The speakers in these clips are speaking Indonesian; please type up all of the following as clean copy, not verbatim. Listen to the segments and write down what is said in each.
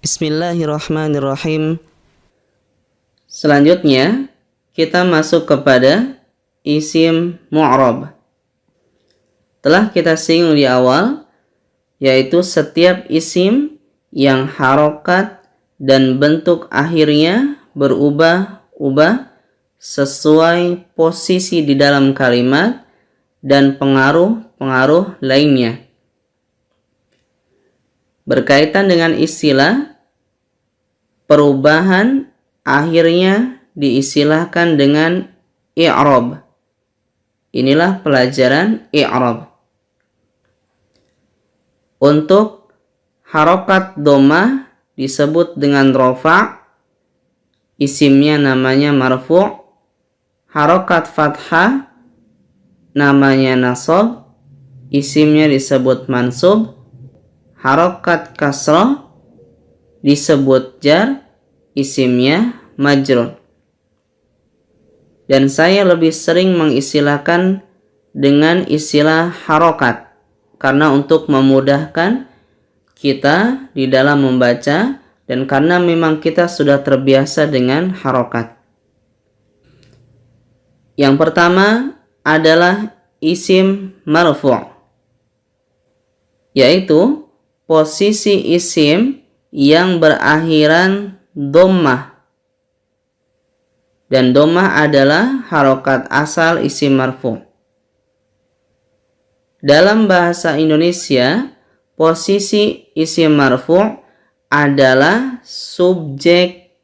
Bismillahirrahmanirrahim. Selanjutnya kita masuk kepada isim mu'rab. Telah kita singgung di awal, yaitu setiap isim yang harokat dan bentuk akhirnya berubah-ubah sesuai posisi di dalam kalimat dan pengaruh-pengaruh lainnya. Berkaitan dengan istilah, perubahan akhirnya diistilahkan dengan i'rab. Inilah pelajaran i'rab. Untuk harokat dhammah disebut dengan rafa', isimnya namanya marfu'. Harokat fathah namanya nasab, isimnya disebut mansub. Harokat kasrah disebut jar, isimnya majrur. Dan saya lebih sering mengistilahkan dengan istilah harokat karena untuk memudahkan kita di dalam membaca dan karena memang kita sudah terbiasa dengan harokat. Yang pertama adalah isim marfu', yaitu posisi isim yang berakhiran dhammah. Dan dhammah adalah harokat asal isim marfu'. Dalam bahasa Indonesia, posisi isim marfu' adalah subjek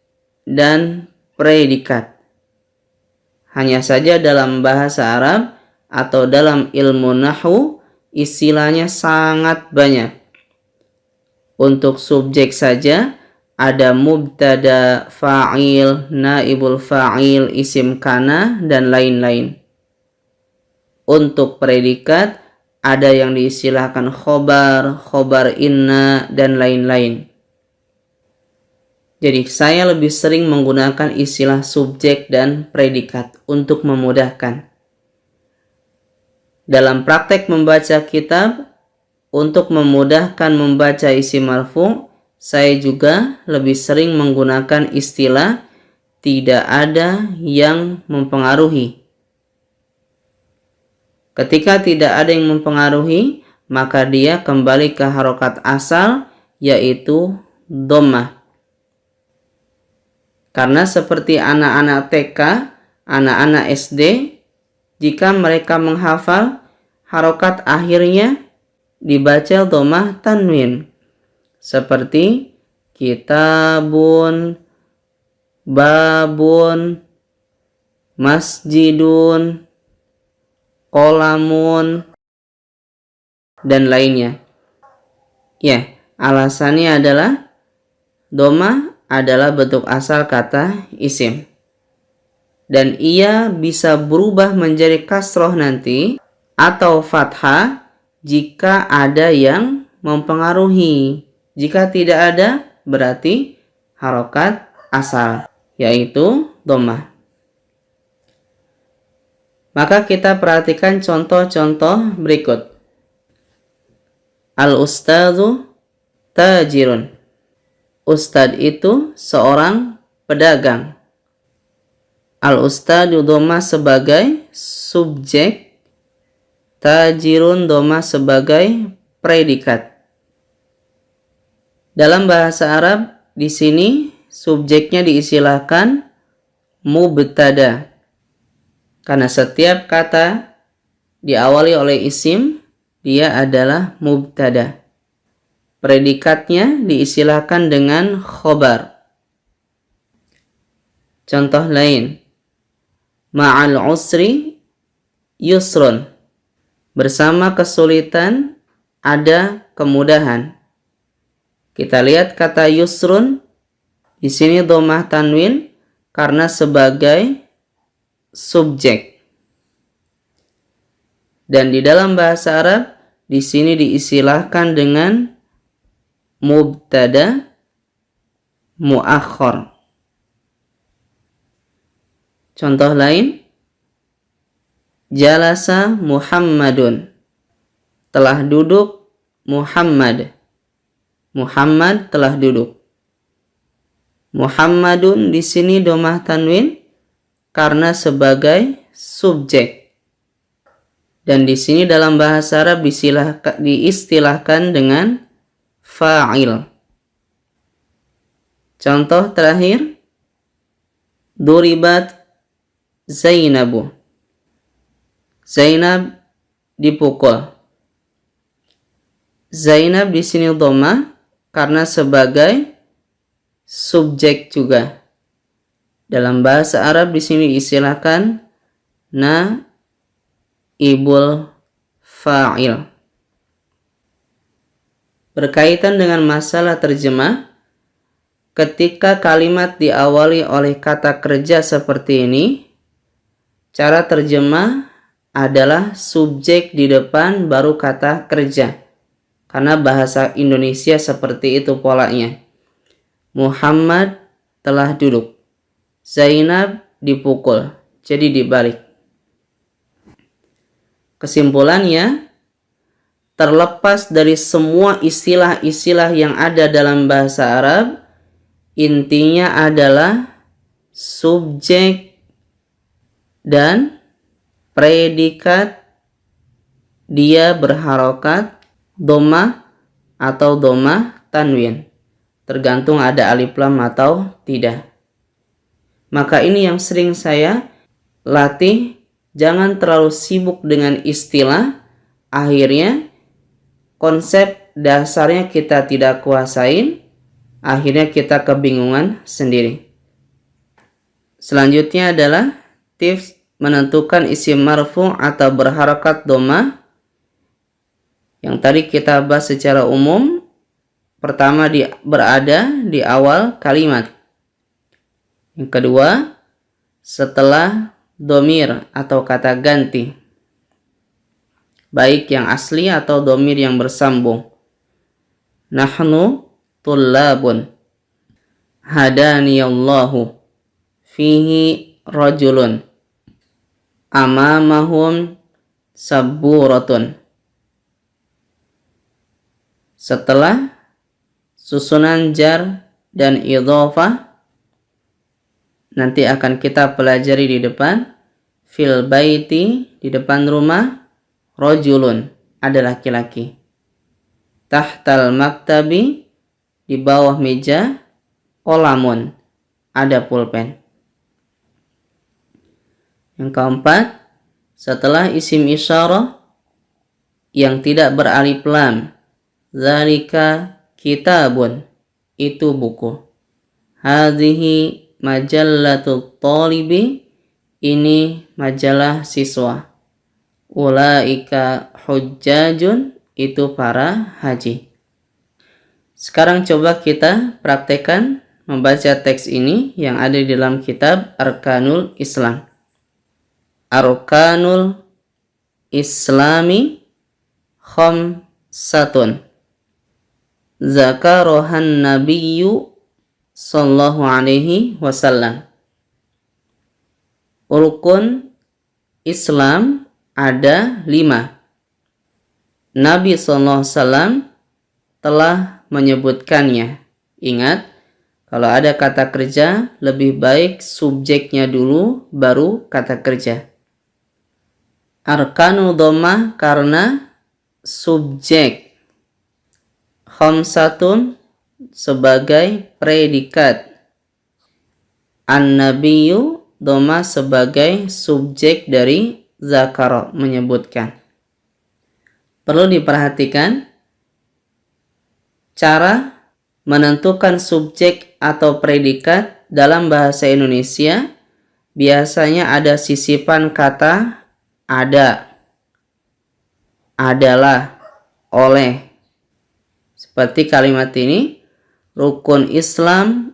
dan predikat. Hanya saja dalam bahasa Arab atau dalam ilmu nahwu, istilahnya sangat banyak. Untuk subjek saja ada mubtada, fa'il, naibul fa'il, isim kana, dan lain-lain. Untuk predikat ada yang diistilahkan khobar, khobar inna, dan lain-lain. Jadi saya lebih sering menggunakan istilah subjek dan predikat untuk memudahkan. Dalam praktek membaca kitab, untuk memudahkan membaca isim marfu', saya juga lebih sering menggunakan istilah tidak ada yang mempengaruhi. Ketika tidak ada yang mempengaruhi, maka dia kembali ke harokat asal, yaitu dhammah. Karena seperti anak-anak TK, anak-anak SD, jika mereka menghafal, harokat akhirnya dibaca dhammah tanwin. Seperti kitabun, babun, masjidun, qolamun, dan lainnya. Ya, alasannya adalah dhammah adalah bentuk asal kata isim. Dan ia bisa berubah menjadi kasroh nanti atau fathah jika ada yang mempengaruhi. Jika tidak ada, berarti harokat asal, yaitu dhammah. Maka kita perhatikan contoh-contoh berikut. Al-ustadzu tajirun. Ustadz itu seorang pedagang. Al-ustadzu dhammah sebagai subjek, tajirun dhammah sebagai predikat. Dalam bahasa Arab, di sini subjeknya diistilahkan mubtada. Karena setiap kata diawali oleh isim, dia adalah mubtada. Predikatnya diistilahkan dengan khobar. Contoh lain, ma'al usri yusrun. Bersama kesulitan ada kemudahan. Kita lihat kata yusrun, di sini dhammah tanwin karena sebagai subjek. Dan di dalam bahasa Arab, di sini diistilahkan dengan mubtada muakhkhar. Contoh lain, jalasa Muhammadun. Telah duduk Muhammad. Muhammad telah duduk. Muhammadun di sini domah tanwin karena sebagai subjek. Dan di sini dalam bahasa Arab diistilahkan dengan fa'il. Contoh terakhir, duribat Zainabu. Zainab dipukul. Zainab di sini dhamma karena sebagai subjek juga. Dalam bahasa Arab di sini diistilahkan naibul fa'il. Berkaitan dengan masalah terjemah, ketika kalimat diawali oleh kata kerja seperti ini, cara terjemah adalah subjek di depan baru kata kerja. Karena bahasa Indonesia seperti itu polanya. Muhammad telah duduk. Zainab dipukul. Jadi dibalik. Kesimpulannya, terlepas dari semua istilah-istilah yang ada dalam bahasa Arab, intinya adalah subjek dan predikat dia berharokat dhamma atau dhamma tanwin, tergantung ada alif lam atau tidak. Maka ini yang sering saya latih, jangan terlalu sibuk dengan istilah, akhirnya konsep dasarnya kita tidak kuasain, akhirnya kita kebingungan sendiri. Selanjutnya adalah tips menentukan isim marfu atau berharakat dhamma. Yang tadi kita bahas secara umum. Pertama berada di awal kalimat. Yang kedua, setelah dhamir atau kata ganti, baik yang asli atau dhamir yang bersambung. Nahnu tullabun. Hadaniyallahu. Fihi rajulun. Amamahum sabburatun. Setelah susunan jar dan idhofah, nanti akan kita pelajari di depan. Fil baiti, di depan rumah. Rajulun, ada laki-laki. Tahtal maktabi, di bawah meja. Qalamun, ada pulpen. Yang keempat, setelah isim isyarah yang tidak beralif lam, zalika kitabun, itu buku. Hadhihi majallatul talibi, ini majalah siswa. Ulaika hujjajun, itu para haji. Sekarang coba kita praktekkan membaca teks ini yang ada di dalam kitab Arkanul Islam. Arkanul Islami khamsatun. Zakarohan Nabiyyu sallallahu alaihi wasallam. Rukun Islam ada 5. Nabi sallallahu alaihi wasallam telah menyebutkannya. Ingat, kalau ada kata kerja, lebih baik subjeknya dulu, baru kata kerja. Arkanu dhammah karena subjek. Khamsatun sebagai predikat. An-Nabiyyu dhammah sebagai subjek dari zakara, menyebutkan. Perlu diperhatikan cara menentukan subjek atau predikat dalam bahasa Indonesia. Biasanya ada sisipan kata ada, adalah, oleh. Seperti kalimat ini, rukun Islam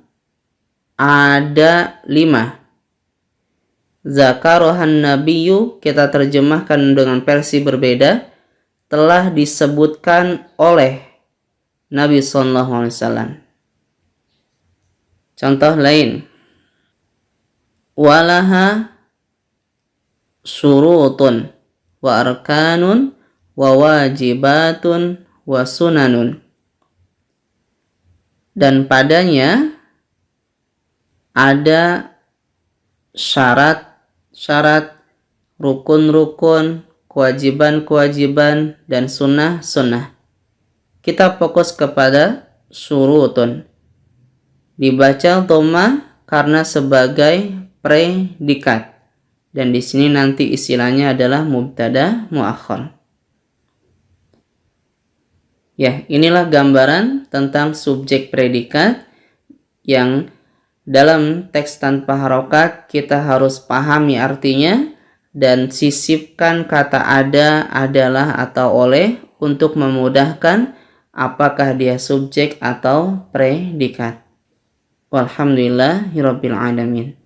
ada 5. Zakarohan Nabiyyu, kita terjemahkan dengan versi berbeda, telah disebutkan oleh Nabi SAW. Contoh lain, walaha syurutun wa arkanun wa wajibatun wa sunanun. Dan padanya ada syarat-syarat, rukun-rukun, kewajiban-kewajiban, dan sunnah-sunnah. Kita fokus kepada syurutun. Dibaca dhamma karena sebagai predikat. Dan di sini nanti istilahnya adalah mubtada muakhar. Ya, inilah gambaran tentang subjek predikat yang dalam teks tanpa harokat kita harus pahami artinya dan sisipkan kata ada, adalah, atau oleh untuk memudahkan apakah dia subjek atau predikat. Walhamdulillahirabbil alamin.